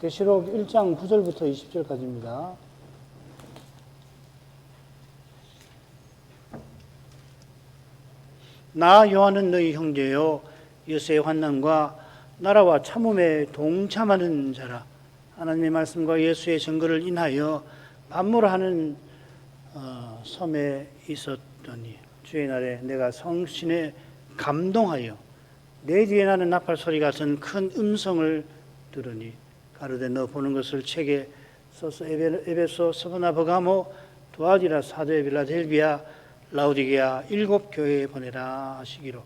계시록 1장 9절부터 20절까지입니다. 나 요한은 너희 형제요 예수의 환난과 나라와 참음에 동참하는 자라. 하나님의 말씀과 예수의 증거를 인하여 반모하는 섬에 있었더니 주의 날에 내가 성신에 감동하여 내 뒤에 나는 나팔 소리 같은 큰 음성을 들으니 가로되 너 보는 것을 책에 써서 에베소, 스무나, 버가모, 두아디라, 사도에, 빌라델비아, 라우디게아 7 교회에 보내라 하시기로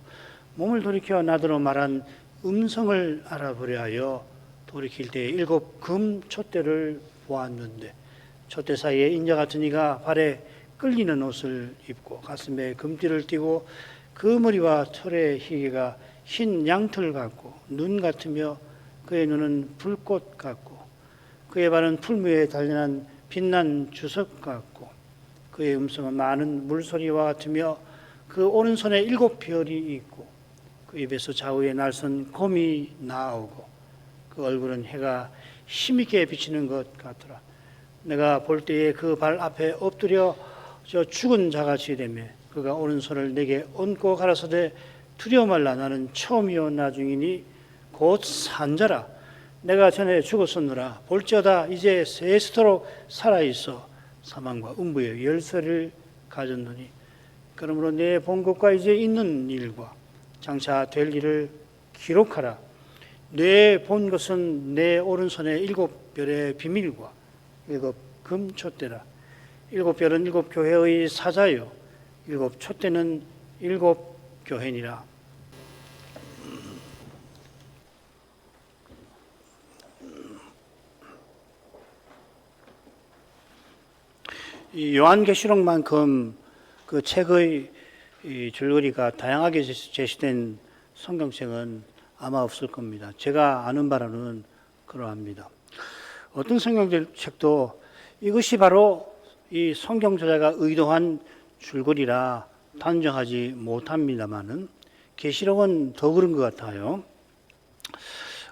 몸을 돌이켜 나더러 말한 음성을 알아보려 하여 돌이킬 때에 7 금 촛대를 보았는데 촛대 사이에 인자 같은 이가 발에 끌리는 옷을 입고 가슴에 금띠를 띠고 그 머리와 털의 희게가 흰 양털 같고 눈 같으며 그의 눈은 불꽃 같고 그의 발은 풀무에 단련한 빛난 주석 같고 그의 음성은 많은 물소리와 같으며 그 오른손에 7 별이 있고 그 입에서 좌우에 날선 곰이 나오고 그 얼굴은 해가 힘있게 비치는 것 같더라. 내가 볼 때에 그 발 앞에 엎드려 저 죽은 자같이 되며 그가 오른손을 내게 얹고 가라사대 두려워 말라. 나는 처음이요 나중이니 곧 산자라. 내가 전에 죽었었노라. 볼지어다 이제 세스토록 살아있어 사망과 음부의 열쇠를 가졌노니 그러므로 내 본 것과 이제 있는 일과 장차 될 일을 기록하라. 내 본 것은 내 오른손에 7 별의 비밀과 7 금촛대라. 7 별은 7 교회의 사자요 7 촛대는 7 교회니라. 이 요한계시록만큼 그 책의 이 줄거리가 다양하게 제시된 성경책은 아마 없을 겁니다. 제가 아는 바로는 그러합니다. 어떤 성경책도 이것이 바로 이 성경 저자가 의도한 줄거리라 단정하지 못합니다만은 계시록은 더 그런 것 같아요.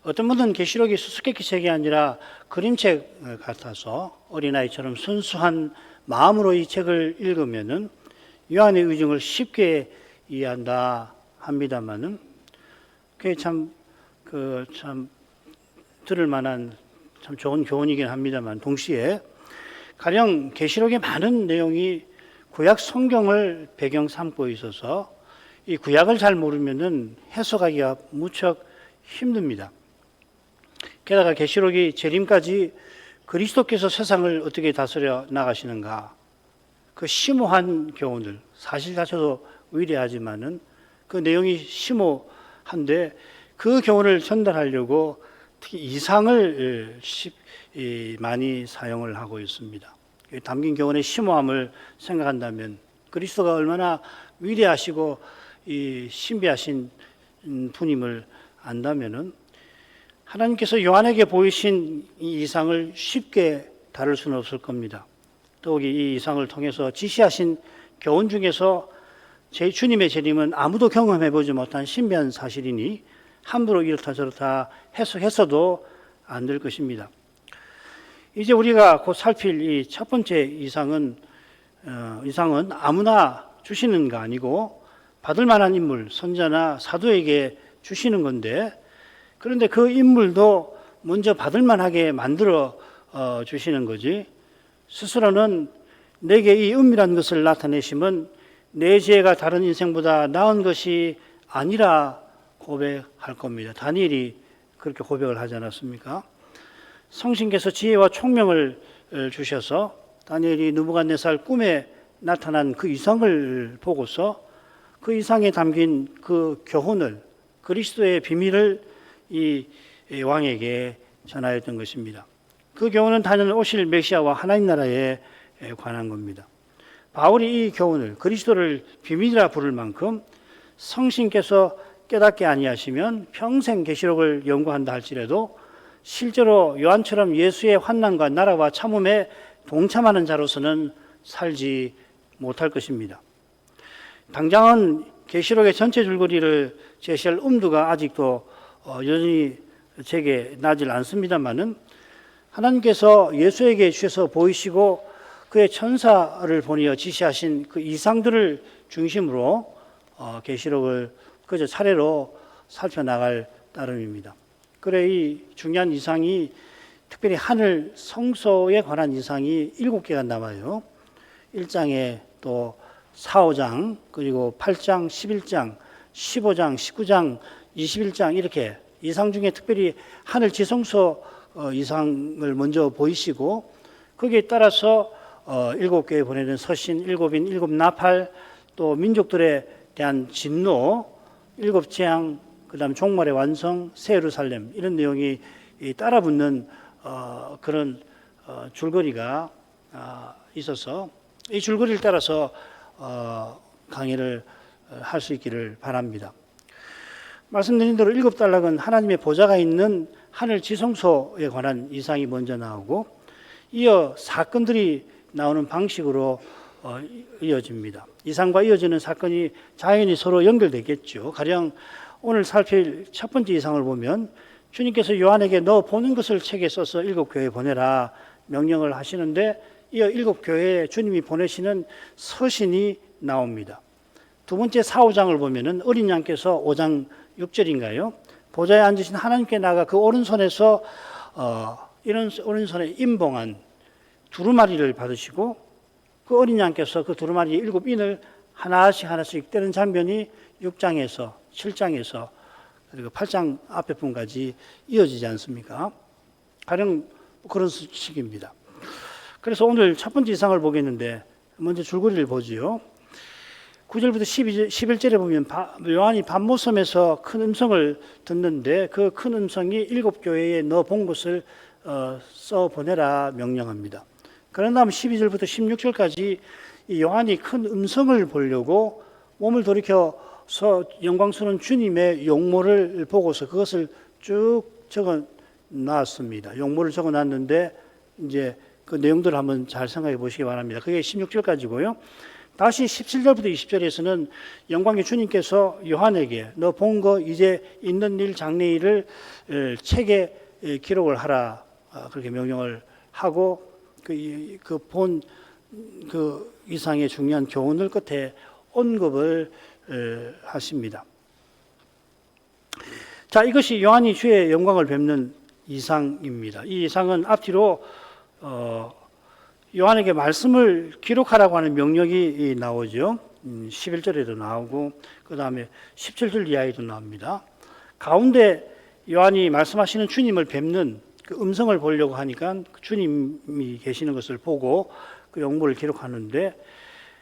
어떤 분은 계시록이 수수께끼 책이 아니라 그림책 같아서 어린아이처럼 순수한 마음으로 이 책을 읽으면은 요한의 의중을 쉽게 이해한다 합니다만은 그게 참 들을 만한 참 좋은 교훈이긴 합니다만 동시에 가령 계시록의 많은 내용이 구약 성경을 배경 삼고 있어서 이 구약을 잘 모르면은 해석하기가 무척 힘듭니다. 게다가 계시록이 재림까지 그리스도께서 세상을 어떻게 다스려 나가시는가 그 심오한 교훈을 사실 자체도 위대하지만은 그 내용이 심오한데 그 교훈을 전달하려고 특히 이상을 많이 사용을 하고 있습니다. 담긴 교훈의 심오함을 생각한다면 그리스도가 얼마나 위대하시고 이 신비하신 분임을 안다면은 하나님께서 요한에게 보이신 이 이상을 쉽게 다룰 수는 없을 겁니다. 더욱이 이 이상을 통해서 지시하신 교훈 중에서 제 주님의 재림은 아무도 경험해보지 못한 신비한 사실이니 함부로 이렇다 저렇다 해석했어도 안 될 것입니다. 이제 우리가 곧 살필 이 첫 번째 이상은 아무나 주시는 거 아니고 받을 만한 인물, 선자나 사도에게 주시는 건데 그런데 그 인물도 먼저 받을 만하게 만들어 주시는 거지 스스로는 내게 이 은밀한 것을 나타내심은 내 지혜가 다른 인생보다 나은 것이 아니라 고백할 겁니다. 다니엘이 그렇게 고백을 하지 않았습니까? 성신께서 지혜와 총명을 주셔서 다니엘이 느부갓네살 꿈에 나타난 그 이상을 보고서 그 이상에 담긴 그 교훈을 그리스도의 비밀을 이 왕에게 전하였던 것입니다. 그 교훈은 단연 오실 메시아와 하나님 나라에 관한 겁니다. 바울이 이 교훈을 그리스도를 비밀이라 부를 만큼 성신께서 깨닫게 아니하시면 평생 계시록을 연구한다 할지라도 실제로 요한처럼 예수의 환난과 나라와 참음에 동참하는 자로서는 살지 못할 것입니다. 당장은 계시록의 전체 줄거리를 제시할 엄두가 아직도 여전히 제게 나질 않습니다만은 하나님께서 예수에게 주셔서 보이시고 그의 천사를 보내어 지시하신 그 이상들을 중심으로 계시록을 그저 차례로 살펴나갈 따름입니다. 그래 이 중요한 이상이 특별히 하늘 성소에 관한 이상이 7개가 나와요. 1장에 또 4, 5장, 그리고 8장, 11장, 15장, 19장, 21장 이렇게 이상 중에 특별히 하늘 지성소 이상을 먼저 보이시고 거기에 따라서 7교회에 보내는 서신, 7인, 7나팔, 또 민족들에 대한 진노, 7재앙, 그 다음 종말의 완성, 새 예루살렘 이런 내용이 따라붙는 그런 줄거리가 있어서 이 줄거리를 따라서 강의를 할 수 있기를 바랍니다. 말씀드린 대로 7단락은 하나님의 보좌가 있는 하늘 지성소에 관한 이상이 먼저 나오고 이어 사건들이 나오는 방식으로 이어집니다. 이상과 이어지는 사건이 자연히 서로 연결되겠죠. 가령 오늘 살필 첫 번째 이상을 보면 주님께서 요한에게 너 보는 것을 책에 써서 7교회에 보내라 명령을 하시는데 이어 7교회에 주님이 보내시는 서신이 나옵니다. 두 번째 4, 5장을 보면은 어린 양께서 5장 6절인가요? 보좌에 앉으신 하나님께 나가 그 오른손에서 이런 오른손에 임봉한 두루마리를 받으시고 그 어린 양께서 그 두루마리 7인을 하나씩 떼는 장면이 6장에서 7장에서 그리고 8장 앞에 분까지 이어지지 않습니까? 가령 그런 식입니다. 그래서 오늘 첫 번째 이상을 보겠는데 먼저 줄거리를 보지요. 9절부터 11절에 보면 요한이 밤모섬에서 큰 음성을 듣는데 그 큰 음성이 7교회에 너 본 것을 써 보내라 명령합니다. 그런 다음 12절부터 16절까지 요한이 큰 음성을 보려고 몸을 돌이켜서 영광스러운 주님의 용모를 보고서 그것을 쭉 적어 놨습니다. 용모를 적어 놨는데 이제 그 내용들을 한번 잘 생각해 보시기 바랍니다. 그게 16절까지고요. 다시 17절부터 20절에서는 영광의 주님께서 요한에게 너 본 거 이제 있는 일 장래일을 책에 기록을 하라 그렇게 명령을 하고 그 본 그 이상의 중요한 교훈을 끝에 언급을 하십니다. 자, 이것이 요한이 주의 영광을 뵙는 이상입니다. 이 이상은 앞뒤로 요한에게 말씀을 기록하라고 하는 명령이 나오죠. 11절에도 나오고 그 다음에 17절 이하에도 나옵니다. 가운데 요한이 말씀하시는 주님을 뵙는 그 음성을 보려고 하니까 주님이 계시는 것을 보고 그 용모를 기록하는데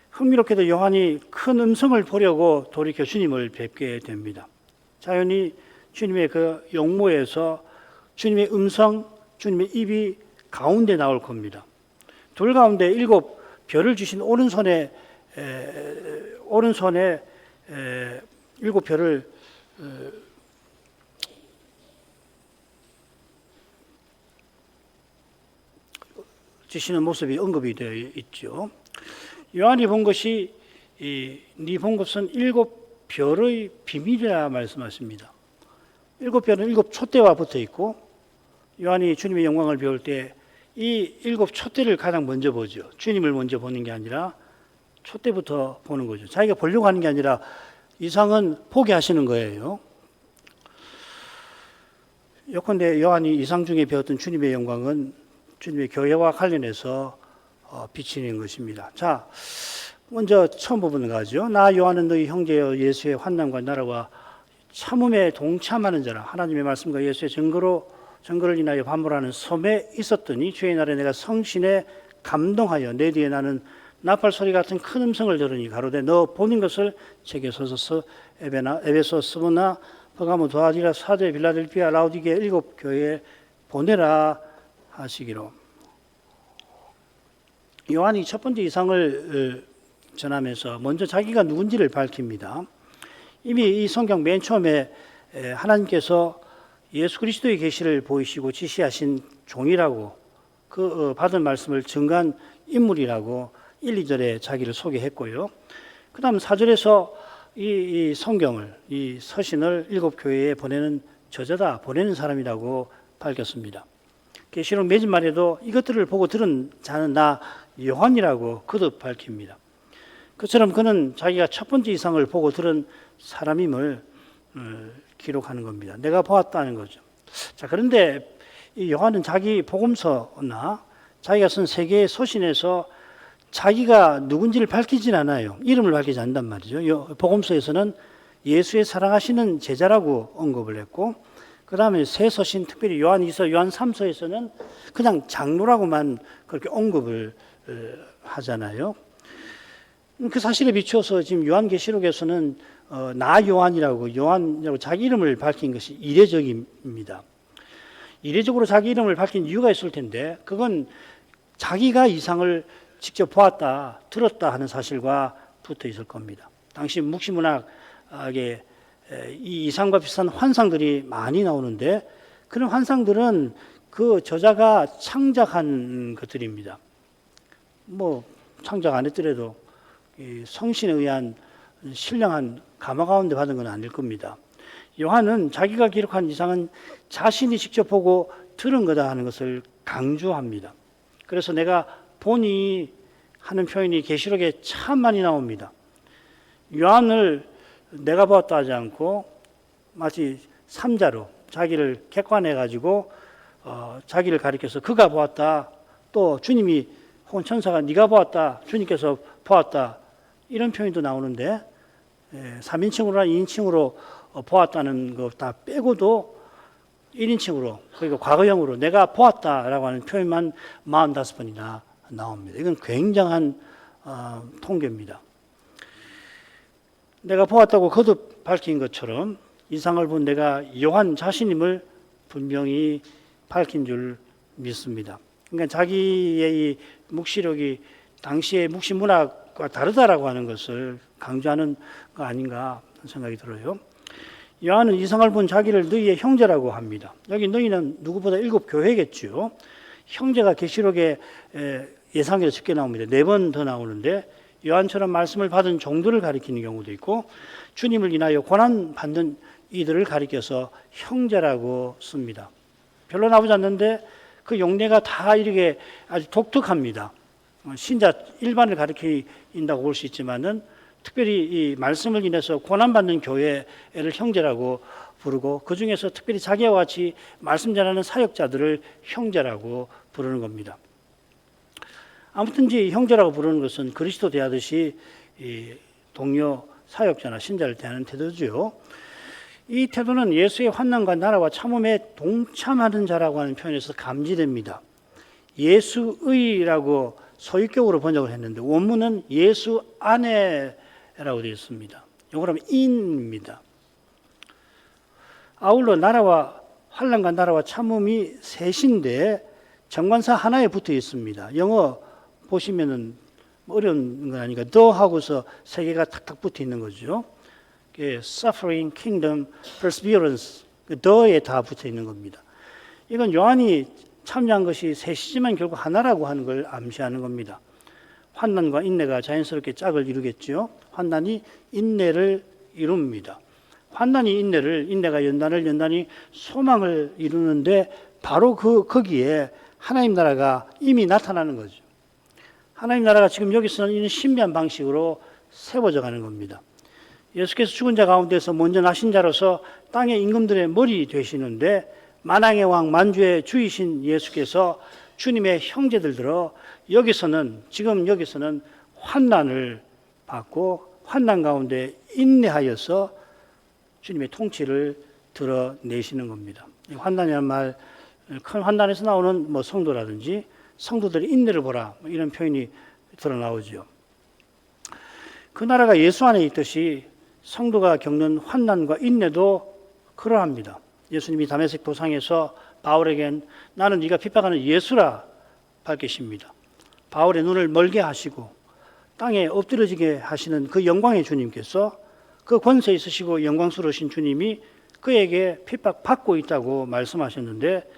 흥미롭게도 요한이 큰 음성을 보려고 돌이켜 주님을 뵙게 됩니다. 자연히 주님의 그 용모에서 주님의 음성, 주님의 입이 가운데 나올 겁니다. 둘 가운데 7 별을 주신 오른손에 7 별을 주시는 모습이 언급이 되어 있죠. 요한이 본 것이 네 본 것은 7 별의 비밀이라 말씀하십니다. 7 별은 7 촛대와 붙어 있고 요한이 주님의 영광을 배울 때 이 7 촛대를 가장 먼저 보죠. 주님을 먼저 보는 게 아니라 촛대부터 보는 거죠. 자기가 보려고 하는 게 아니라 이상은 보게 하시는 거예요. 예컨대 요한이 이상 중에 배웠던 주님의 영광은 주님의 교회와 관련해서 비치는 것입니다. 자, 먼저 처음 부분을 가죠. 나 요한은 너희 형제여 예수의 환난과 나라와 참음에 동참하는 자라. 하나님의 말씀과 예수의 증거를 인하여 반발하는 섬에 있었더니 주의 날에 내가 성신에 감동하여 내 뒤에 나는 나팔 소리 같은 큰 음성을 들으니 가로되 너 보는 것을 책에 써서 에베소, 스무나, 퍼가모, 도아디라, 사데, 빌라델피아, 라우디게 7 교회에 보내라 하시기로. 요한이 첫 번째 이상을 전하면서 먼저 자기가 누군지를 밝힙니다. 이미 이 성경 맨 처음에 하나님께서 예수 그리스도의 계시를 보이시고 지시하신 종이라고 그 받은 말씀을 증거한 인물이라고 1, 2절에 자기를 소개했고요. 그 다음 4절에서 이 성경을, 이 서신을 7 교회에 보내는 저자다, 보내는 사람이라고 밝혔습니다. 계시록 맺은 말에도 이것들을 보고 들은 자는 나 요한이라고 거듭 밝힙니다. 그처럼 그는 자기가 첫 번째 이상을 보고 들은 사람임을 기록하는 겁니다. 내가 보았다는 거죠. 자, 그런데 이 요한은 자기 복음서나 자기가 쓴 세 개의 서신에서 자기가 누군지를 밝히진 않아요. 이름을 밝히지 않는단 말이죠. 복음서에서는 예수의 사랑하시는 제자라고 언급을 했고, 그 다음에 세 서신, 특별히 요한 2서, 요한 3서에서는 그냥 장로라고만 그렇게 언급을 하잖아요. 그 사실에 비추어서 지금 요한계시록에서는 나 요한이라고 자기 이름을 밝힌 것이 이례적입니다. 이례적으로 자기 이름을 밝힌 이유가 있을 텐데, 그건 자기가 이상을 직접 보았다, 들었다 하는 사실과 붙어 있을 겁니다. 당시 묵시문학에 이 이상과 비슷한 환상들이 많이 나오는데, 그런 환상들은 그 저자가 창작한 것들입니다. 뭐 창작 안 했더라도 성신에 의한 신령한 감화 가운데 받은 건 아닐 겁니다. 요한은 자기가 기록한 이상은 자신이 직접 보고 들은 거다 하는 것을 강조합니다. 그래서 내가 보니 하는 표현이 계시록에 참 많이 나옵니다. 요한을 내가 보았다 하지 않고 마치 삼자로 자기를 객관해 가지고 자기를 가리켜서 그가 보았다, 또 주님이 혹은 천사가 네가 보았다, 주님께서 보았다, 이런 표현도 나오는데 3인칭으로나 2인칭으로 보았다는 것 다 빼고도 1인칭으로, 그리고 과거형으로 내가 보았다라고 하는 표현만 45번이나 나옵니다. 이건 굉장한 통계입니다. 내가 보았다고 거듭 밝힌 것처럼 이상을 본 내가 요한 자신임을 분명히 밝힌 줄 믿습니다. 그러니까 자기의 이 묵시록이 당시의 묵시 문학과 다르다라고 하는 것을 강조하는 거 아닌가 생각이 들어요. 요한은 이상을 본 자기를 너희의 형제라고 합니다. 여기 너희는 누구보다 7교회겠죠. 형제가 계시록에 예상에서 적게 나옵니다. 4번 더 나오는데, 요한처럼 말씀을 받은 종들을 가리키는 경우도 있고, 주님을 인하여 고난받는 이들을 가리켜서 형제라고 씁니다. 별로 나오지 않는데 그 용례가 다 이렇게 아주 독특합니다. 신자 일반을 가리킨다고 볼 수 있지만은 특별히 이 말씀을 인해서 고난받는 교회를 형제라고 부르고, 그 중에서 특별히 자기와 같이 말씀 전하는 사역자들을 형제라고 부르는 겁니다. 아무튼 형제라고 부르는 것은 그리스도 대하듯이 동료 사역자나 신자를 대하는 태도죠. 이 태도는 예수의 환난과 나라와 참음에 동참하는 자라고 하는 표현에서 감지됩니다. 예수의라고 소유격으로 번역을 했는데 원문은 예수 안에라고 되어 있습니다. 이걸 하면 in입니다. 아울러 나라와 환난과 나라와 참음이 셋인데 정관사 하나에 붙어 있습니다. 영어 보시면은 어려운 건 아니니까 더 하고서 세 개가 탁탁 붙어 있는 거죠. Suffering, Kingdom, Perseverance, 더에 다 붙어 있는 겁니다. 이건 요한이 참여한 것이 셋이지만 결국 하나라고 하는 걸 암시하는 겁니다. 환난과 인내가 자연스럽게 짝을 이루겠죠. 환난이 인내를 이룹니다. 환난이 인내가 연단이 소망을 이루는데 바로 거기에 하나님 나라가 이미 나타나는 거죠. 하나님 나라가 지금 여기서는 이런 신비한 방식으로 세워져 가는 겁니다. 예수께서 죽은 자 가운데서 먼저 나신 자로서 땅의 임금들의 머리 되시는데, 만왕의 왕 만주의 주이신 예수께서 주님의 형제들 들어 지금 여기서는 환난을 받고 환난 가운데 인내하여서 주님의 통치를 드러내시는 겁니다. 환난이라는 말, 큰 환난에서 나오는 성도라든지 성도들의 인내를 보라, 이런 표현이 드러나오죠. 그 나라가 예수 안에 있듯이 성도가 겪는 환난과 인내도 그러합니다. 예수님이 다메섹 도상에서 바울에겐 나는 네가 핍박하는 예수라 밝히십니다. 바울의 눈을 멀게 하시고 땅에 엎드려지게 하시는 그 영광의 주님께서, 그 권세 있으시고 영광스러우신 주님이 그에게 핍박받고 있다고 말씀하셨는데,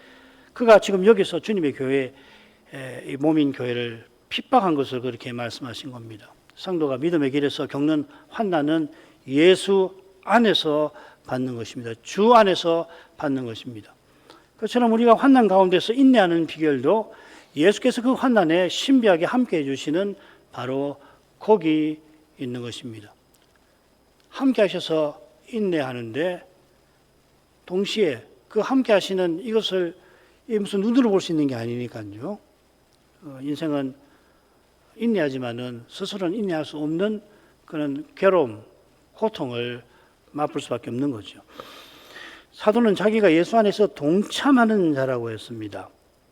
그가 지금 여기서 주님의 교회, 몸인 교회를 핍박한 것을 그렇게 말씀하신 겁니다. 성도가 믿음의 길에서 겪는 환난은 예수 안에서 받는 것입니다. 주 안에서 받는 것입니다. 그처럼 우리가 환난 가운데서 인내하는 비결도 예수께서 그 환난에 신비하게 함께 해주시는 바로 거기 있는 것입니다. 함께 하셔서 인내하는데 동시에 그 함께 하시는 이것을 무슨 눈으로 볼 수 있는 게 아니니까요. 인생은 인내하지만은 스스로는 인내할 수 없는 그런 괴로움, 고통을 맛볼 수밖에 없는 거죠. 사도는 자기가 예수 안에서 동참하는 자라고 했습니다.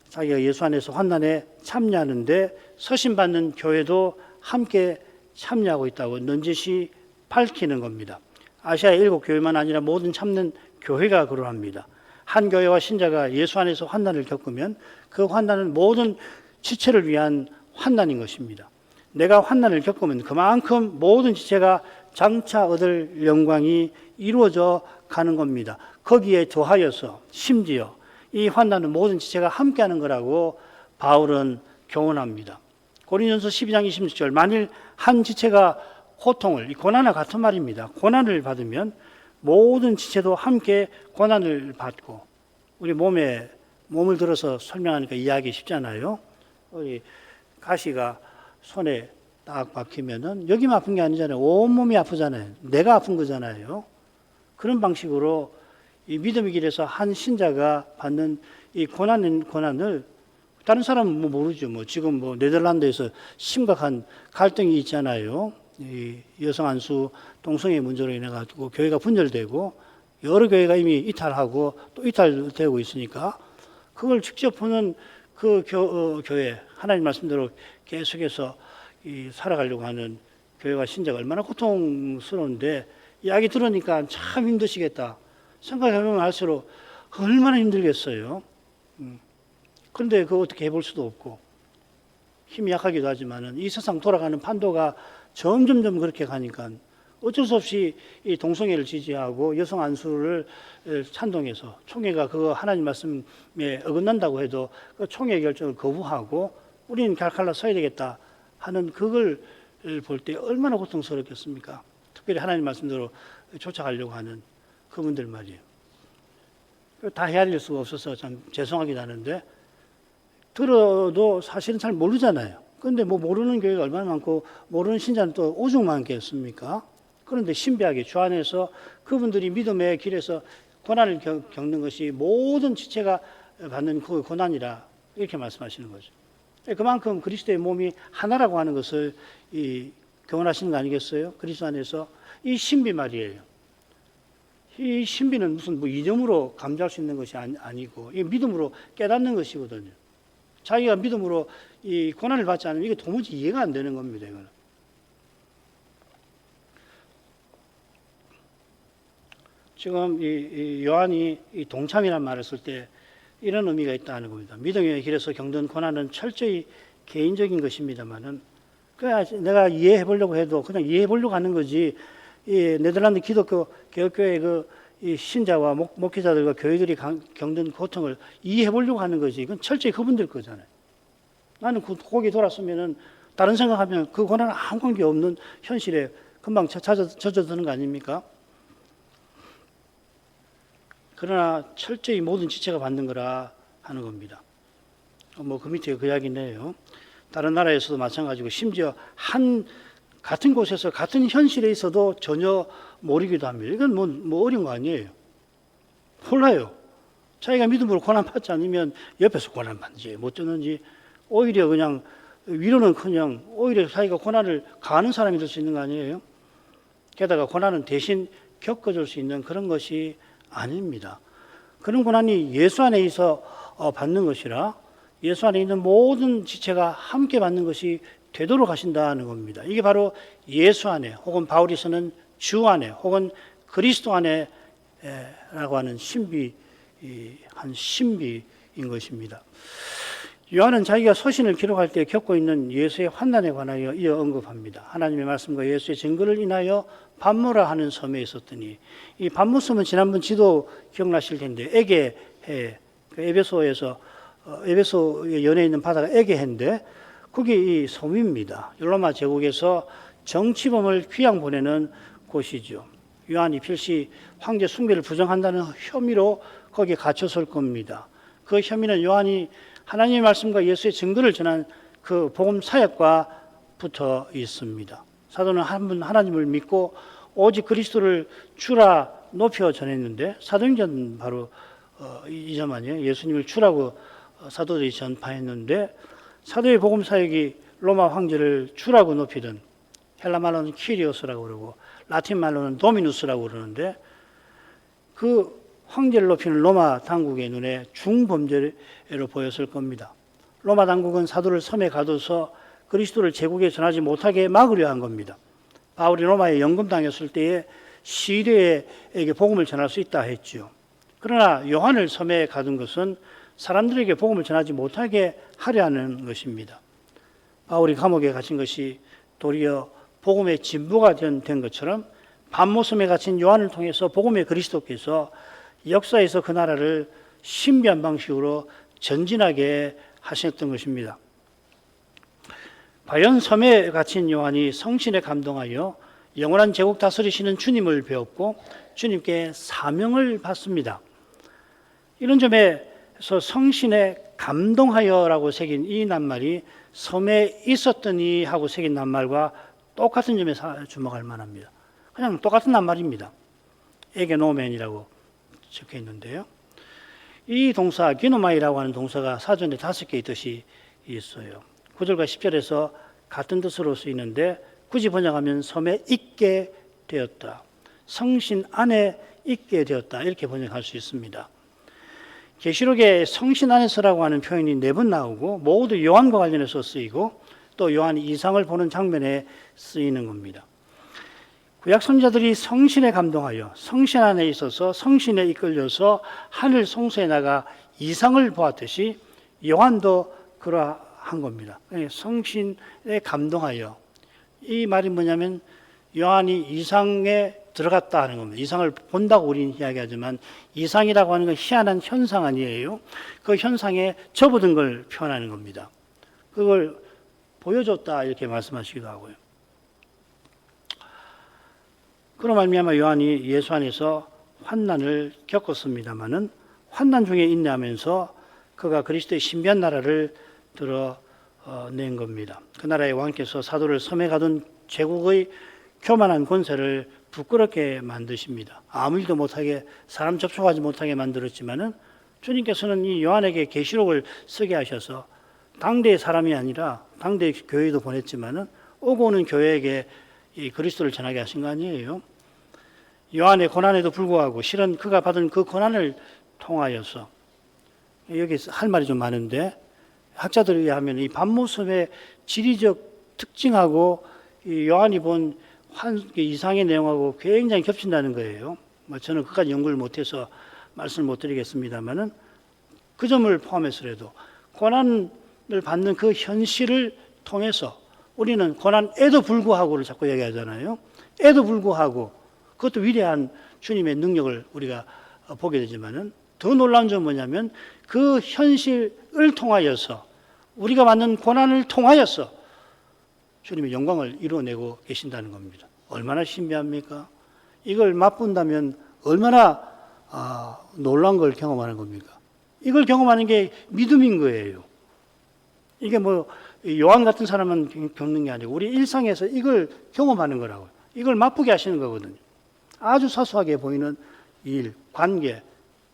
자기가 예수 안에서 환난에 참여하는데 서신받는 교회도 함께 참여하고 있다고 넌지시 밝히는 겁니다. 아시아의 7교회만 아니라 모든 참는 교회가 그러합니다. 한 교회와 신자가 예수 안에서 환난을 겪으면 그 환난은 모든 지체를 위한 환난인 것입니다. 내가 환난을 겪으면 그만큼 모든 지체가 장차 얻을 영광이 이루어져 가는 겁니다. 거기에 더하여서 심지어 이 환난은 모든 지체가 함께하는 거라고 바울은 교훈합니다. 고린도전서 12장 26절 만일 한 지체가 고통을, 이 고난과 같은 말입니다. 고난을 받으면 모든 지체도 함께 고난을 받고, 우리 몸을 들어서 설명하니까 이해하기 쉽잖아요. 우리 가시가 손에 딱 박히면은 여기만 아픈 게 아니잖아요. 온몸이 아프잖아요. 내가 아픈 거잖아요. 그런 방식으로 이 믿음의 길에서 한 신자가 받는 이 고난을 다른 사람은 모르죠. 지금 네덜란드에서 심각한 갈등이 있잖아요. 이 여성 안수 동성애 문제로 인해 가지고 교회가 분열되고 여러 교회가 이미 이탈하고 또 이탈되고 있으니까 그걸 직접 보는 그 교회, 하나님 말씀대로 계속해서 살아가려고 하는 교회와 신자가 얼마나 고통스러운데 이야기 들으니까 참 힘드시겠다 생각해보면 할수록 얼마나 힘들겠어요. 그런데 그거 어떻게 해볼 수도 없고 힘이 약하기도 하지만은 이 세상 돌아가는 판도가 점점점 그렇게 가니까 어쩔 수 없이 이 동성애를 지지하고 여성 안수를 찬동해서 총회가 그거 하나님 말씀에 어긋난다고 해도 그 총회 결정을 거부하고 우리는 갈칼라 서야 되겠다 하는 그걸 볼 때 얼마나 고통스럽겠습니까? 특별히 하나님 말씀대로 쫓아가려고 하는 그분들 말이에요. 다 헤아릴 수가 없어서 참 죄송하긴 하는데 들어도 사실은 잘 모르잖아요. 그런데 모르는 교회가 얼마나 많고 모르는 신자는 또 오죽 많겠습니까? 그런데 신비하게 주 안에서 그분들이 믿음의 길에서 고난을 겪는 것이 모든 지체가 받는 그 고난이라 이렇게 말씀하시는 거죠. 그만큼 그리스도의 몸이 하나라고 하는 것을 교훈하시는 거 아니겠어요? 그리스도 안에서 이 신비 말이에요. 이 신비는 무슨 이념으로 감지할 수 있는 것이 아니고 이 믿음으로 깨닫는 것이거든요. 자기가 믿음으로 이 고난을 받지 않으면 이게 도무지 이해가 안 되는 겁니다. 이거는. 지금 이 요한이 이 동참이라는 말을 쓸 때 이런 의미가 있다는 겁니다. 믿음의 길에서 겪는 고난은 철저히 개인적인 것입니다만은 내가 이해해 보려고 해도 그냥 이해해 보려고 하는 거지. 이 네덜란드 기독교 개혁교회 이 신자와 목회자들과 교회들이 겪는 고통을 이해해 보려고 하는 거지. 이건 철저히 그분들 거잖아요. 나는 거기 돌았으면은 다른 생각하면 그 고난은 아무 관계 없는 현실에 금방 젖어드는 거 아닙니까? 그러나 철저히 모든 지체가 받는 거라 하는 겁니다. 그 밑에 그 이야기네요. 다른 나라에서도 마찬가지고 심지어 같은 곳에서 같은 현실에 있어도 전혀 모르기도 합니다. 이건 어려운 거 아니에요. 몰라요. 자기가 믿음으로 고난받지 않으면 옆에서 고난받는지 못 쫓는지 오히려 그냥 위로는 그냥 오히려 자기가 고난을 가하는 사람이 될 수 있는 거 아니에요. 게다가 고난은 대신 겪어줄 수 있는 그런 것이 아닙니다. 그런 고난이 예수 안에 있어 받는 것이라 예수 안에 있는 모든 지체가 함께 받는 것이 되도록 하신다는 겁니다. 이게 바로 예수 안에 혹은 바울에서는 주 안에 혹은 그리스도 안에 라고 하는 신비인 것입니다. 요한은 자기가 서신을 기록할 때 겪고 있는 예수의 환난에 관하여 이어 언급합니다. 하나님의 말씀과 예수의 증거를 인하여 밤모라 하는 섬에 있었더니 이 밤모섬은 지난번 지도 기억나실 텐데 에게해 에베소에서 에베소의 연에 있는 바다가 에게해인데 거기 이 섬입니다. 로마 제국에서 정치범을 귀양 보내는 곳이죠. 요한이 필시 황제 숭배를 부정한다는 혐의로 거기에 갇혔을 겁니다. 그 혐의는 요한이 하나님의 말씀과 예수의 증거를 전한 그 복음 사역과 붙어 있습니다. 사도는 한 분 하나님을 믿고 오직 그리스도를 주라 높여 전했는데, 사도행전 바로 이 점 아니에요. 예수님을 주라고 사도들이 전파했는데, 사도의 복음 사역이 로마 황제를 주라고 높이든, 헬라 말로는 키리오스라고 그러고 라틴 말로는 도미누스라고 그러는데, 그 황제를 높이는 로마 당국의 눈에 중범죄로 보였을 겁니다. 로마 당국은 사도를 섬에 가둬서 그리스도를 제국에 전하지 못하게 막으려 한 겁니다. 바울이 로마에 연금당했을 때에 시리에게 복음을 전할 수 있다 했지요. 그러나 요한을 섬에 가둔 것은 사람들에게 복음을 전하지 못하게 하려 하는 것입니다. 바울이 감옥에 갇힌 것이 도리어 복음의 진보가 된 것처럼 밤모섬에 갇힌 요한을 통해서 복음의 그리스도께서 역사에서 그 나라를 신비한 방식으로 전진하게 하셨던 것입니다. 과연 섬에 갇힌 요한이 성신에 감동하여 영원한 제국 다스리시는 주님을 배웠고 주님께 사명을 받습니다. 이런 점에서 성신에 감동하여라고 새긴 이 낱말이 섬에 있었더니 하고 새긴 낱말과 똑같은 점에 주목할 만합니다. 그냥 똑같은 낱말입니다. 에게노멘이라고 적혀 있는데요. 이 동사 기노마이라고 하는 동사가 사전에 5개의 뜻이 있어요. 9절과 10절에서 같은 뜻으로 쓰이는데 굳이 번역하면 섬에 있게 되었다, 성신 안에 있게 되었다, 이렇게 번역할 수 있습니다. 계시록에 성신 안에서라고 하는 표현이 4번 나오고 모두 요한과 관련해서 쓰이고 또 요한이 이상을 보는 장면에 쓰이는 겁니다. 구약 선지자들이 성신에 감동하여 성신 안에 있어서 성신에 이끌려서 하늘 성소에 나가 이상을 보았듯이 요한도 그러한 겁니다. 성신에 감동하여, 이 말이 뭐냐면 요한이 이상에 들어갔다 하는 겁니다. 이상을 본다고 우리는 이야기하지만 이상이라고 하는 건 희한한 현상 아니에요. 그 현상에 접어든 걸 표현하는 겁니다. 그걸 보여줬다 이렇게 말씀하시기도 하고요. 그로 말미암아 요한이 예수 안에서 환난을 겪었습니다마는 환난 중에 인내하면서 그가 그리스도의 신비한 나라를 드러낸 겁니다. 그 나라의 왕께서 사도를 섬에 가둔 제국의 교만한 권세를 부끄럽게 만드십니다. 아무 일도 못하게, 사람 접촉하지 못하게 만들었지만은 주님께서는 이 요한에게 계시록을 쓰게 하셔서 당대의 사람이 아니라 당대의 교회도 보냈지만은 오고 오는 교회에게 이 그리스도를 전하게 하신 거 아니에요. 요한의 고난에도 불구하고 실은 그가 받은 그 고난을 통하여서, 여기 할 말이 좀 많은데 학자들에 의하면 이 밤모섬의 지리적 특징하고 이 요한이 본 이상의 내용하고 굉장히 겹친다는 거예요. 저는 그까지 연구를 못해서 말씀을 못 드리겠습니다만은 그 점을 포함해서라도 고난을 받는 그 현실을 통해서 우리는 고난에도 불구하고를 자꾸 얘기하잖아요. 에도 불구하고 그것도 위대한 주님의 능력을 우리가 보게 되지만은 더 놀라운 점은 뭐냐면 그 현실을 통하여서, 우리가 받는 고난을 통하여서 주님의 영광을 이루어내고 계신다는 겁니다. 얼마나 신비합니까? 이걸 맛본다면 얼마나 놀라운 걸 경험하는 겁니까? 이걸 경험하는 게 믿음인 거예요. 이게 뭐 요한 같은 사람은 겪는 게 아니고 우리 일상에서 이걸 경험하는 거라고요. 이걸 맛보게 하시는 거거든요. 아주 사소하게 보이는 일, 관계,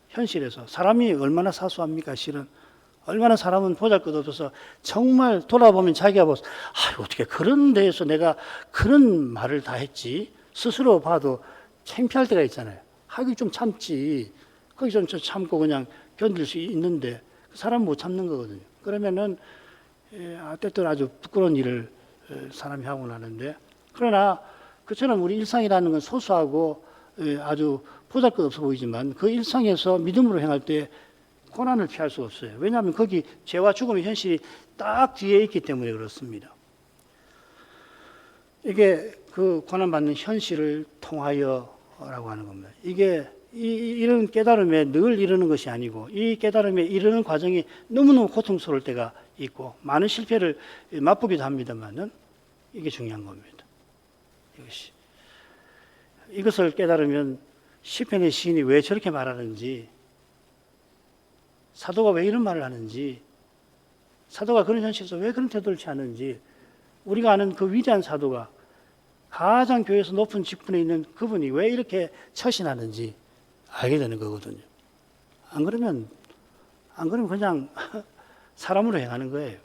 현실에서 사람이 얼마나 사소합니까? 실은 얼마나 사람은 보잘것없어서 정말 돌아보면 자기가 어떻게 그런 데에서 내가 그런 말을 다 했지, 스스로 봐도 창피할 때가 있잖아요. 하기 좀 참지, 거기 좀 참고 그냥 견딜 수 있는데 사람 못 참는 거거든요. 그러면은 때때로 아주 부끄러운 일을 사람이 하고 나는데, 그러나 그처럼 우리 일상이라는 건 소소하고 아주 보잘것없어 보이지만 그 일상에서 믿음으로 행할 때 고난을 피할 수가 없어요. 왜냐하면 거기 죄와 죽음의 현실이 딱 뒤에 있기 때문에 그렇습니다. 이게 그 고난받는 현실을 통하여라고 하는 겁니다. 이게 이런 깨달음에 늘 이르는 것이 아니고 이 깨달음에 이르는 과정이 너무너무 고통스러울 때가 있고 많은 실패를 맛보기도 합니다만은 이게 중요한 겁니다. 이것을 깨달으면 시편의 시인이 왜 저렇게 말하는지 사도가 왜 이런 말을 하는지, 사도가 그런 현실에서 왜 그런 태도를 취하는지, 우리가 아는 그 위대한 사도가 가장 교회에서 높은 직분에 있는 그분이 왜 이렇게 처신하는지 알게 되는 거거든요. 안 그러면 그냥 사람으로 행하는 거예요.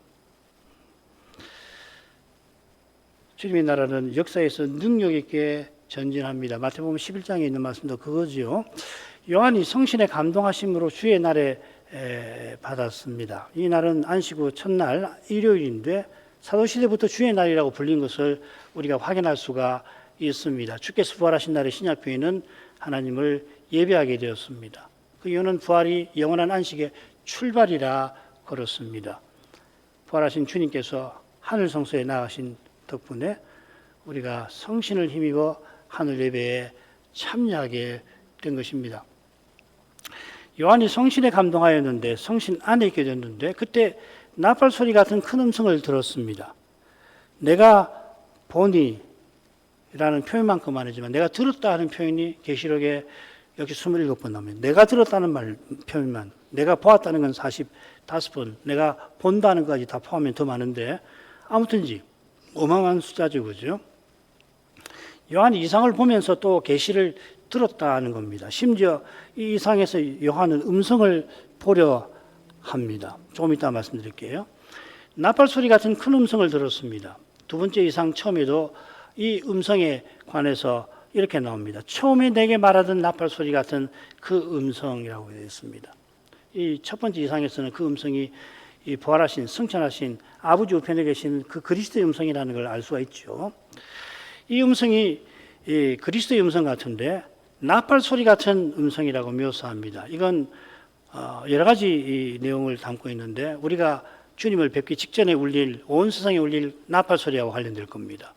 주님의 나라는 역사에서 능력 있게 전진합니다. 마태복음 11장에 있는 말씀도 그거지요. 요한이 성신의 감동하심으로 주의 날에 받았습니다. 이 날은 안식 후 첫날 일요일인데 사도시대부터 주의 날이라고 불린 것을 우리가 확인할 수가 있습니다. 주께서 부활하신 날의 신약교회는 하나님을 예배하게 되었습니다. 그 이유는 부활이 영원한 안식의 출발이라 그렇습니다. 부활하신 주님께서 하늘 성소에 나가신 덕분에 우리가 성신을 힘입어 하늘 예배에 참여하게 된 것입니다. 요한이 성신에 감동하였는데 성신 안에 있게 됐는데 그때 나팔 소리 같은 큰 음성을 들었습니다. 내가 보니 라는 표현만큼 아니지만 내가 들었다 하는 표현이 계시록에 역시 27번 나옵니다. 내가 들었다는 표현만, 내가 보았다는 건 45번, 내가 본다는 것까지 다 포함하면 더 많은데 아무튼지 어마어마한 숫자죠, 그죠? 요한이 이상을 보면서 또 계시를 들었다는 겁니다. 심지어 이 이상에서 요한은 음성을 보려 합니다. 조금 이따 말씀드릴게요. 나팔 소리 같은 큰 음성을 들었습니다. 두 번째 이상 처음에도 이 음성에 관해서 이렇게 나옵니다. 처음에 내게 말하던 나팔 소리 같은 그 음성이라고 되어 있습니다. 이 첫 번째 이상에서는 그 음성이 이 부활하신 승천하신 아버지 우편에 계신 그 그리스도의 음성이라는 걸 알 수가 있죠. 이 음성이 이 그리스도의 음성 같은데 나팔 소리 같은 음성이라고 묘사합니다. 이건 여러 가지 이 내용을 담고 있는데 우리가 주님을 뵙기 직전에 울릴 온 세상에 울릴 나팔 소리하고 관련될 겁니다.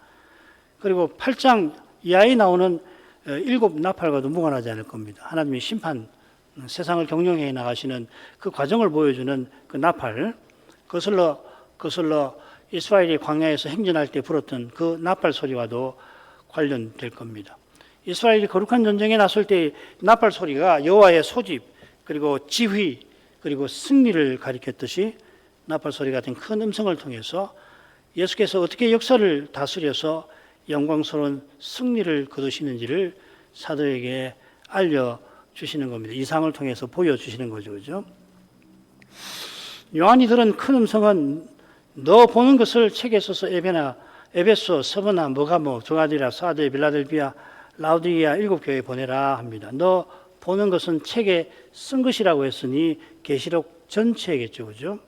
그리고 8장 이하에 나오는 7 나팔과도 무관하지 않을 겁니다. 하나님의 심판, 세상을 경영해 나가시는 그 과정을 보여주는 그 나팔, 거슬러 이스라엘이 광야에서 행진할 때 불었던 그 나팔 소리와도 관련될 겁니다. 이스라엘이 거룩한 전쟁에 나설 때 나팔 소리가 여호와의 소집, 그리고 지휘, 그리고 승리를 가리켰듯이 나팔 소리 같은 큰 음성을 통해서 예수께서 어떻게 역사를 다스려서 영광스러운 승리를 거두시는지를 사도에게 알려주시는 겁니다. 이상을 통해서 보여주시는 거죠. 그죠? 요한이 들은 큰 음성은 너 보는 것을 책에 써서 에베소, 서버나, 머가모, 조가디라, 사데, 빌라델비아, 라우디게아 7교회에 보내라 합니다. 너 보는 것은 책에 쓴 것이라고 했으니 계시록 전체겠죠. 그죠?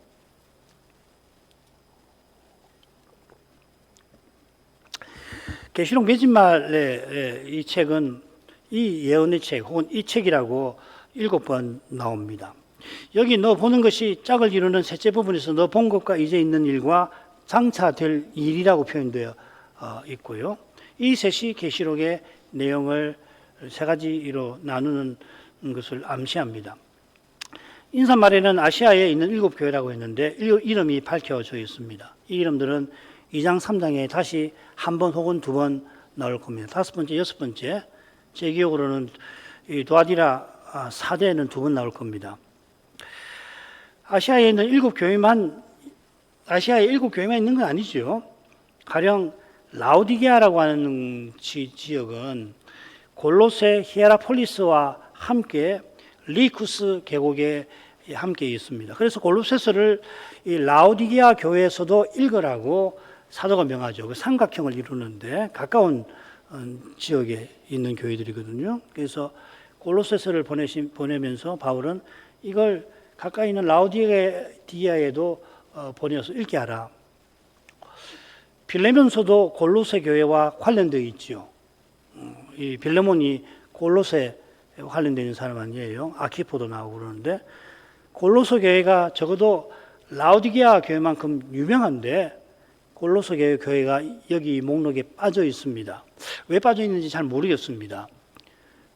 계시록 메진말의 이 책은 이 예언의 책 혹은 이 책이라고 7번 나옵니다. 여기 너 보는 것이 짝을 이루는 셋째 부분에서 너 본 것과 이제 있는 일과 장차 될 일이라고 표현되어 있고요. 이 셋이 계시록의 내용을 세 가지로 나누는 것을 암시합니다. 인사말에는 아시아에 있는 7교회라고 했는데 이름이 밝혀져 있습니다. 이 이름들은 2장 3장에 다시 한 번 혹은 두 번 나올 겁니다. 5번째, 6번째, 제 기억으로는 도아디라 사대에는 두 번 나올 겁니다. 아시아에 있는 7교회만 있는 건 아니죠. 가령 라우디게아라고 하는 지역은 골로새 히에라폴리스와 함께 리쿠스 계곡에 함께 있습니다. 그래서 골로새서를 이 라우디게아 교회에서도 읽으라고 사도가 명하죠. 그 삼각형을 이루는데 가까운 지역에 있는 교회들이거든요. 그래서 골로새서를 보내면서 바울은 이걸 가까이 있는 라우디게아에도 보내서 읽게 하라. 빌레몬서도 골로새 교회와 관련되어 있죠. 이 빌레몬이 골로새 관련되어 있는 사람 아니에요. 아키포도 나오고 그러는데 골로새 교회가 적어도 라우디게아 교회만큼 유명한데 골로새 교회가 여기 목록에 빠져 있습니다. 왜 빠져 있는지 잘 모르겠습니다.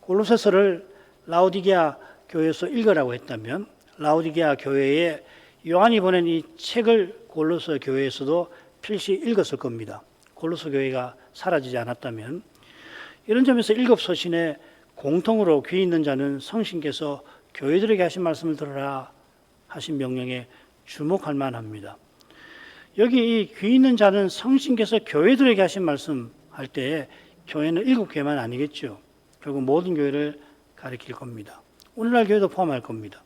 골로새서를 라우디게아 교회에서 읽으라고 했다면 라우디게아 교회에 요한이 보낸 이 책을 골로새 교회에서도 필시 읽었을 겁니다. 골로새 교회가 사라지지 않았다면. 이런 점에서 7 서신에 공통으로 귀 있는 자는 성신께서 교회들에게 하신 말씀을 들으라 하신 명령에 주목할 만합니다. 여기 이 귀 있는 자는 성신께서 교회들에게 하신 말씀할 때 교회는 7교회만 아니겠죠. 결국 모든 교회를 가리킬 겁니다. 오늘날 교회도 포함할 겁니다.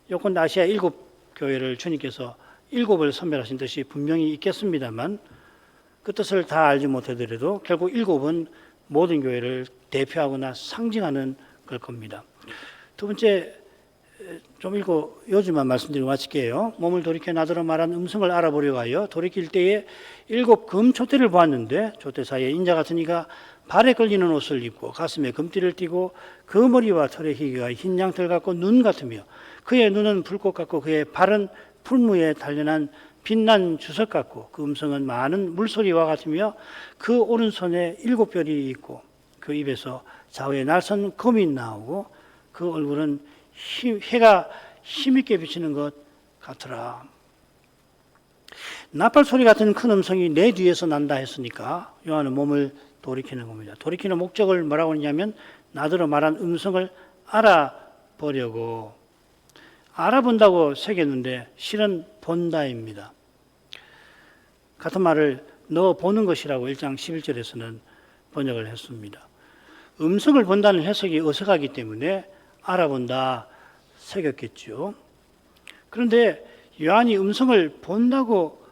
요건 아시아 7교회를 주님께서 7을 선별하신 뜻이 분명히 있겠습니다만 그 뜻을 다 알지 못하더라도 결국 7은 모든 교회를 대표하거나 상징하는 걸 겁니다. 두 번째, 좀 읽고 요즘만 말씀드리고 마칠게요. 몸을 돌이켜 나더러 말한 음성을 알아보려고 하여 돌이킬 때에 7 금촛대를 보았는데 촛대 사이에 인자 같은 이가 발에 걸리는 옷을 입고 가슴에 금띠를 띠고 그 머리와 털의 희귀가 흰 양털 같고 눈 같으며 그의 눈은 불꽃 같고 그의 발은 풀무에 단련한 빛난 주석 같고 그 음성은 많은 물소리와 같으며 그 오른손에 7별이 있고 그 입에서 좌우에 날선 검이 나오고 그 얼굴은 해가 힘있게 비치는 것 같더라. 나팔 소리 같은 큰 음성이 내 뒤에서 난다 했으니까 요한은 몸을 돌이키는 겁니다. 돌이키는 목적을 뭐라고 하냐면 나더러 말한 음성을 알아보려고, 알아본다고 새겼는데 실은 본다입니다. 같은 말을 너 보는 것이라고 1장 11절에서는 번역을 했습니다. 음성을 본다는 해석이 어색하기 때문에 알아본다 새겼겠죠. 그런데 요한이 음성을 본다고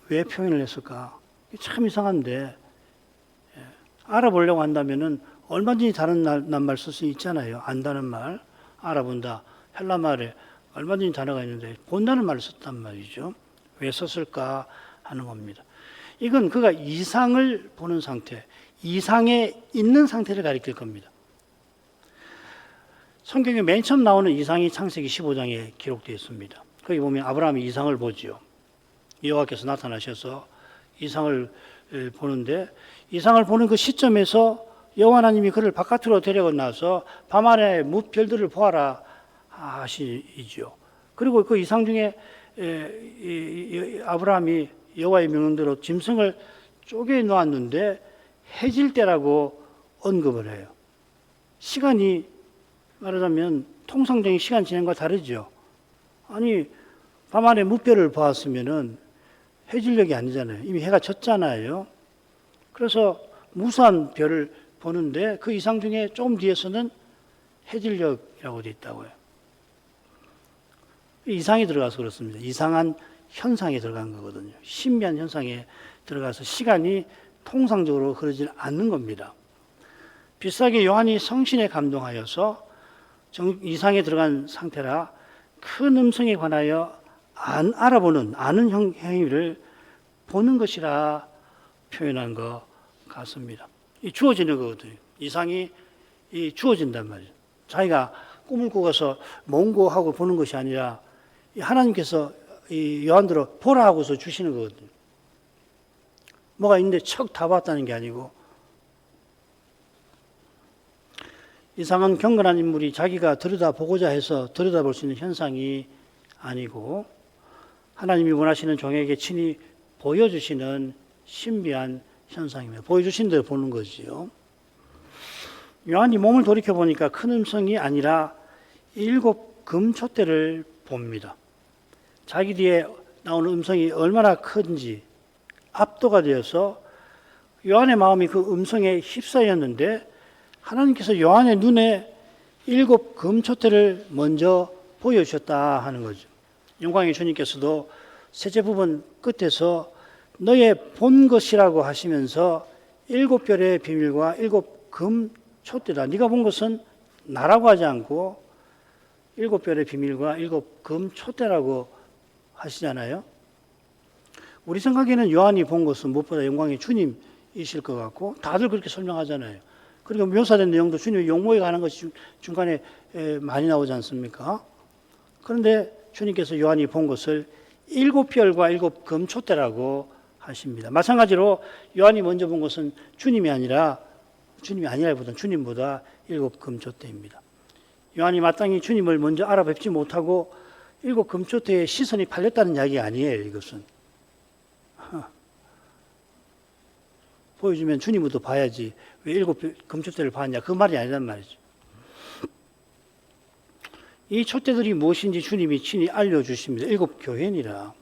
왜 표현을 했을까? 참 이상한데, 알아보려고 한다면은 얼마든지 다른 낱말 쓸 수 있잖아요. 안다는 말, 알아본다, 헬라 말에 얼마든지 단어가 있는데 본다는 말을 썼단 말이죠. 왜 썼을까 하는 겁니다. 이건 그가 이상을 보는 상태, 이상에 있는 상태를 가리킬 겁니다. 성경에 맨 처음 나오는 이상이 창세기 15장에 기록되어 있습니다. 거기 보면 아브라함이 이상을 보지요. 여호와께서 나타나셔서 이상을 보는데 이상을 보는 그 시점에서 여호와 하나님이 그를 바깥으로 데려가 나서 밤하늘의 무별들을 보아라 하시죠. 그리고 그 이상 중에 아브라함이 여호와의 명령대로 짐승을 쪼개 놓았는데 해질 때라고 언급을 해요. 시간이 말하자면 통상적인 시간 진행과 다르죠. 아니 밤하늘의 무별을 보았으면은 해질녘이 아니잖아요. 이미 해가 졌잖아요. 그래서 무수한 별을 보는데 그 이상 중에 조금 뒤에서는 해질녘이라고 되어 있다고요. 이상이 들어가서 그렇습니다. 이상한 현상에 들어간 거거든요. 신비한 현상에 들어가서 시간이 통상적으로 흐르지 않는 겁니다. 비슷하게 요한이 성신에 감동하여서 이상에 들어간 상태라 큰 음성에 관하여 알아보는, 아는 행위를 보는 것이라 표현한 것 같습니다. 이 주어지는 거거든요. 이상이 주어진단 말이에요. 자기가 꿈을 꾸어서 몽고하고 보는 것이 아니라 하나님께서 이 요한들을 보라 하고서 주시는 거거든요. 뭐가 있는데 척 다 봤다는 게 아니고 이상한 경건한 인물이 자기가 들여다보고자 해서 들여다볼 수 있는 현상이 아니고 하나님이 원하시는 종에게 친히 보여주시는 신비한 현상입니다. 보여주신 대로 보는 거지요. 요한이 몸을 돌이켜보니까 큰 음성이 아니라 7 금촛대를 봅니다. 자기 뒤에 나오는 음성이 얼마나 큰지 압도가 되어서 요한의 마음이 그 음성에 휩싸였는데 하나님께서 요한의 눈에 7 금촛대를 먼저 보여주셨다 하는 거죠. 영광의 주님께서도 셋째 부분 끝에서 너의 본 것이라고 하시면서 7별의 비밀과 7 금촛대다. 네가 본 것은 나라고 하지 않고 7별의 비밀과 7 금촛대라고 하시잖아요. 우리 생각에는 요한이 본 것은 무엇보다 영광의 주님이실 것 같고 다들 그렇게 설명하잖아요. 그리고 묘사된 내용도 주님의 용모에 관한 것이 중간에 많이 나오지 않습니까? 그런데 주님께서 요한이 본 것을 7별과 7 금촛대라고 하십니다. 마찬가지로 요한이 먼저 본 것은 주님이 아니라기보다는 주님보다 7 금촛대입니다. 요한이 마땅히 주님을 먼저 알아뵙지 못하고 7 금촛대에 시선이 팔렸다는 이야기가 아니에요. 이것은 보여주면 주님부터 봐야지 왜 7 금촛대를 봤냐 그 말이 아니란 말이죠. 이 촛대들이 무엇인지 주님이 친히 알려주십니다. 7교회니라.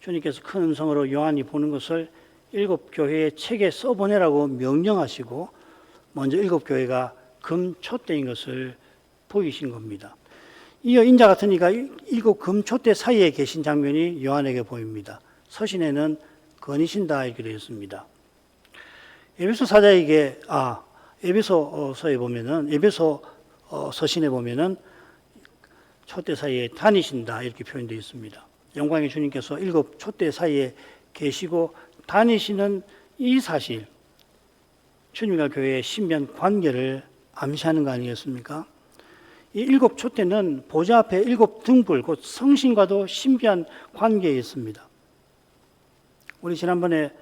주님께서 큰 음성으로 요한이 보는 것을 7교회의 책에 써보내라고 명령하시고 먼저 7교회가 금촛대인 것을 보이신 겁니다. 이어 인자 같은 이가 7 금촛대 사이에 계신 장면이 요한에게 보입니다. 서신에는 거니신다 이렇게 되어 있습니다. 에베소 사자에게 에베소서에 보면은 에베소 서신에 보면은 촛대 사이에 다니신다 이렇게 표현되어 있습니다. 영광의 주님께서 7 촛대 사이에 계시고 다니시는 이 사실, 주님과 교회의 신비한 관계를 암시하는 거 아니겠습니까? 이 7 촛대는 보좌 앞에 7 등불, 곧 성신과도 신비한 관계에 있습니다. 우리 지난번에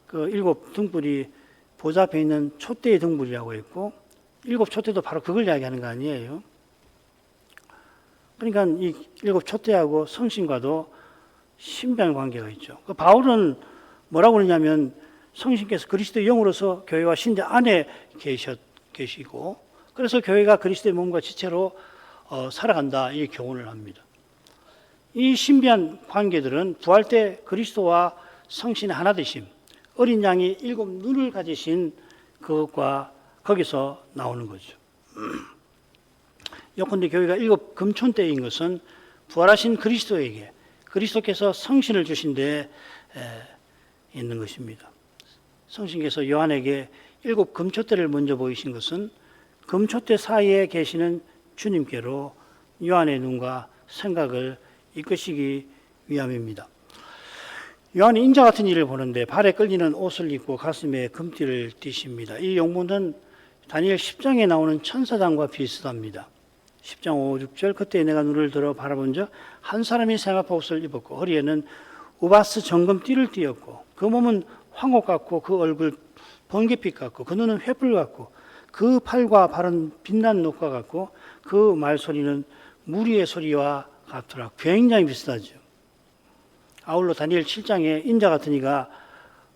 그 7 등불이 보좌 앞에 있는 촛대의 등불이라고 했고, 7 촛대도 바로 그걸 이야기하는 거 아니에요? 그러니까 이 7 촛대하고 성신과도 신비한 관계가 있죠. 그 바울은 뭐라고 그러냐면 성신께서 그리스도의 영으로서 교회와 신자 안에 계시고 그래서 교회가 그리스도의 몸과 지체로 살아간다 이 교훈을 합니다. 이 신비한 관계들은 부활 때 그리스도와 성신의 하나 되심, 어린 양이 7 눈을 가지신 그것과 거기서 나오는 거죠. 요컨대 교회가 7 금촌대인 것은 부활하신 그리스도에게 그리스도께서 성신을 주신 데 있는 것입니다. 성신께서 요한에게 7 금촛대를 먼저 보이신 것은 금촛대 사이에 계시는 주님께로 요한의 눈과 생각을 이끄시기 위함입니다. 요한이 인자 같은 일을 보는데 발에 끌리는 옷을 입고 가슴에 금띠를 띠십니다. 이 용모는 다니엘 10장에 나오는 천사장과 비슷합니다. 10장 5, 6절 그때 내가 눈을 들어 바라본 적 한 사람이 세마포 옷을 입었고 허리에는 우바스 정금띠를 띠었고 그 몸은 황옥 같고 그 얼굴 번개빛 같고 그 눈은 횃불 같고 그 팔과 발은 빛난 녹과 같고 그 말소리는 무리의 소리와 같더라. 굉장히 비슷하죠. 아울러 다니엘 7장에 인자 같은 이가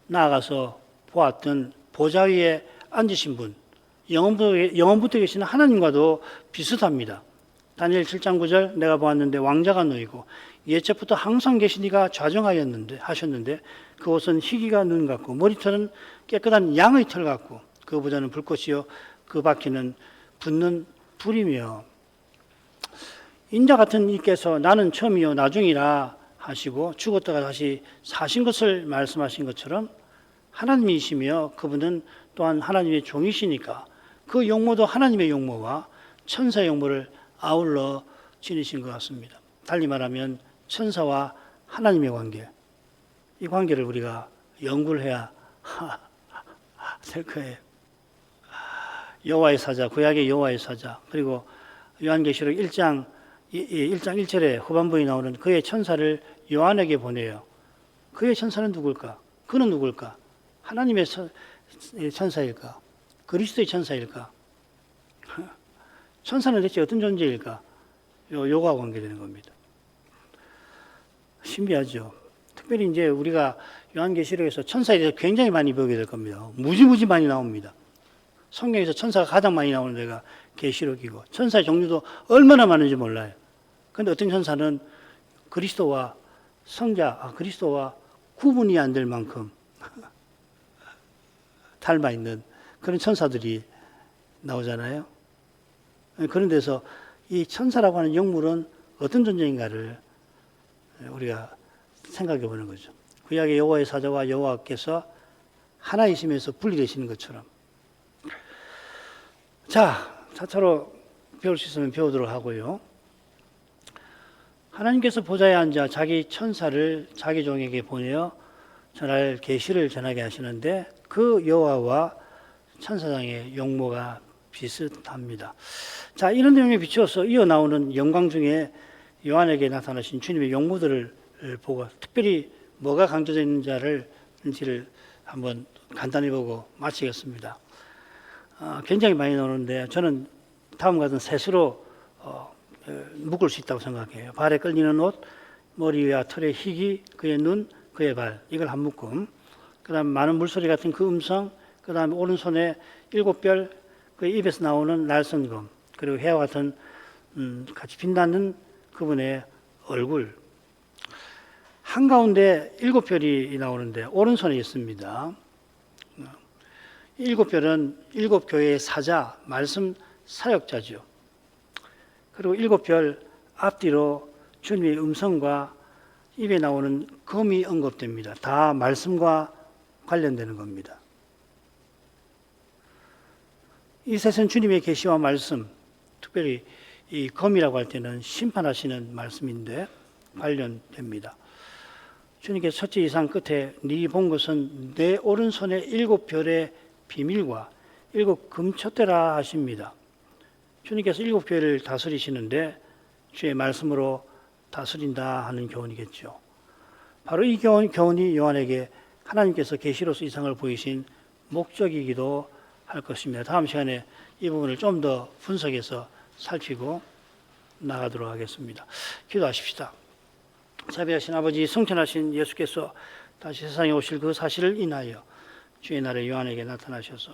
나아가서 보았던 보좌 위에 앉으신 분, 영원부터 계시는 하나님과도 비슷합니다. 다니엘 7장 9절 내가 보았는데 왕자가 놓이고 옛적부터 항상 계신 이가 하셨는데 그 옷은 희기가 눈 같고 머리털은 깨끗한 양의 털 같고 그 보좌는 불꽃이요 그 바퀴는 붙는 불이며 인자 같은 이께서 나는 처음이요 나중이라 하시고 죽었다가 다시 사신 것을 말씀하신 것처럼 하나님이시며 그분은 또한 하나님의 종이시니까 그 용모도 하나님의 용모와 천사의 용모를 아울러 지니신 것 같습니다. 달리 말하면 천사와 하나님의 관계, 이 관계를 우리가 연구를 해야 될 거예요. 여호와의 사자, 구약의 여호와의 사자, 그리고 요한계시록 1장 1절에 후반부에 나오는 그의 천사를 요한에게 보내요. 그의 천사는 누굴까? 그는 누굴까? 하나님의 천사일까? 그리스도의 천사일까? 천사는 대체 어떤 존재일까? 요거와 관계되는 겁니다. 신비하죠. 특별히 이제 우리가 요한계시록에서 천사에 대해서 굉장히 많이 배우게 될 겁니다. 무지무지 많이 나옵니다. 성경에서 천사가 가장 많이 나오는 데가 계시록이고 천사의 종류도 얼마나 많은지 몰라요. 그런데 어떤 천사는 그리스도와 그리스도와 구분이 안 될 만큼 닮아 있는 그런 천사들이 나오잖아요. 그런 데서 이 천사라고 하는 영물은 어떤 존재인가를 우리가 생각해 보는 거죠. 구약의 여호와의 사자와 여호와께서 하나이심에서 분리되시는 것처럼. 자, 차차로 배울 수 있으면 배우도록 하고요. 하나님께서 보좌에 앉아 자기 천사를 자기 종에게 보내어 전할 계시를 전하게 하시는데 그 여호와와 천사장의 용모가 비슷합니다. 자, 이런 내용에 비추어서 이어 나오는 영광 중에 요한에게 나타나신 주님의 용모들을 보고 특별히 뭐가 강조되어 있는지를 한번 간단히 보고 마치겠습니다. 굉장히 많이 나오는데 저는 다음과 같은 셋으로 묶을 수 있다고 생각해요. 발에 끌리는 옷, 머리와 털의 희기, 그의 눈, 그의 발, 이걸 한 묶음. 그 다음 많은 물소리 같은 그 음성, 그 다음에 오른손에 7별, 그 입에서 나오는 날선검, 그리고 해와 같은 같이 빛나는 그분의 얼굴. 한가운데 7별이 나오는데 오른손에 있습니다. 7별은 7교회의 사자, 말씀 사역자죠. 그리고 7별 앞뒤로 주님의 음성과 입에 나오는 검이 언급됩니다. 다 말씀과 관련되는 겁니다. 이 셋은 주님의 계시와 말씀, 특별히 이 검이라고 할 때는 심판하시는 말씀인데 관련됩니다. 주님께서 첫째 이상 끝에 네 본 것은 내 오른손에 7별의 비밀과 7 금촛대라 하십니다. 주님께서 7교회를 다스리시는데 주의 말씀으로 다스린다 하는 교훈이겠죠. 바로 이 교훈이 요한에게 하나님께서 계시로서 이상을 보이신 목적이기도 할 것입니다. 다음 시간에 이 부분을 좀 더 분석해서 살피고 나가도록 하겠습니다. 기도하십시다. 자비하신 아버지, 성천하신 예수께서 다시 세상에 오실 그 사실을 인하여 주의 날에 요한에게 나타나셔서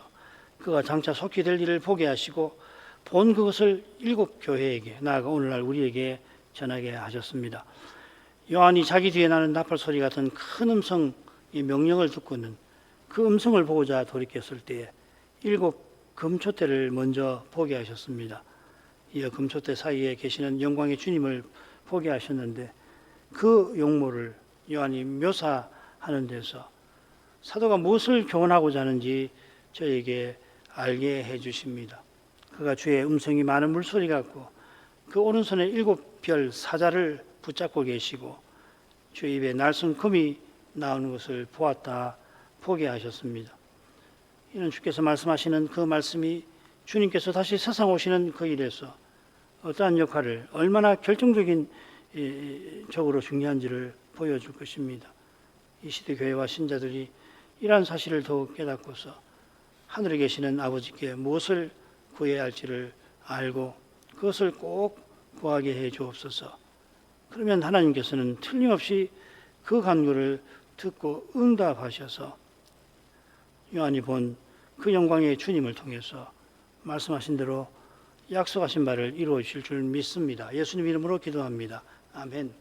그가 장차 속히 될 일을 보게 하시고 본 그것을 7교회에게 나아가 오늘날 우리에게 전하게 하셨습니다. 요한이 자기 뒤에 나는 나팔 소리 같은 큰 음성의 명령을 듣고는 그 음성을 보고자 돌이켰을 때에 7 금촛대를 먼저 보게 하셨습니다. 이어 금촛대 사이에 계시는 영광의 주님을 보게 하셨는데 그 용모를 요한이 묘사하는 데서 사도가 무엇을 교훈하고자 하는지 저에게 알게 해 주십니다. 그가 주의 음성이 많은 물소리 같고 그 오른손에 7별 사자를 붙잡고 계시고 주의 입에 날선 금이 나오는 것을 보았다 보게 하셨습니다. 이는 주께서 말씀하시는 그 말씀이 주님께서 다시 세상 오시는 그 일에서 어떠한 역할을 얼마나 결정적인 적으로 중요한지를 보여줄 것입니다. 이 시대 교회와 신자들이 이러한 사실을 더욱 깨닫고서 하늘에 계시는 아버지께 무엇을 구해야 할지를 알고 그것을 꼭 구하게 해 주옵소서. 그러면 하나님께서는 틀림없이 그 간구를 듣고 응답하셔서 요한이 본 그 영광의 주님을 통해서 말씀하신 대로 약속하신 바를 이루어 주실 줄 믿습니다. 예수님 이름으로 기도합니다. 아멘.